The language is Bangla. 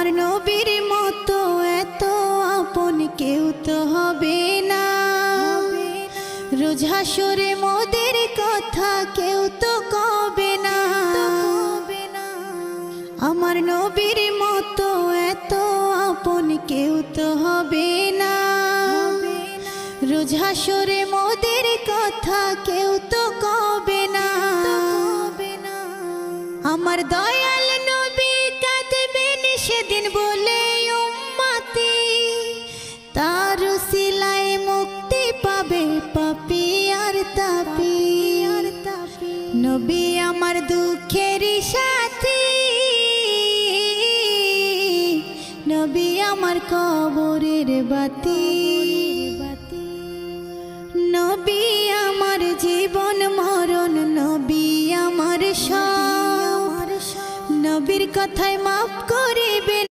আমার নবীর মতো এত আপন কেউ তো হবে না। রোজ হাসরে মোদের কথা কেউ তো কবে না। আমার নবীর মতো এত আপন কেউ তো হবে না। রোজ হাসরে মোদের কথা কেউ তো কবে না। আমার দয়াল নবী কাঁদবেন সেদিন বলে উম্মতি, তার উসিলায় মুক্তি পাবে পাপী আর তাপী। নবী আমার দুঃখের সাথী, নবী আমার কবরের বাতি। নবী আমার জীবন মরণ, নবী আমার সব। নবীর কথায় মাপ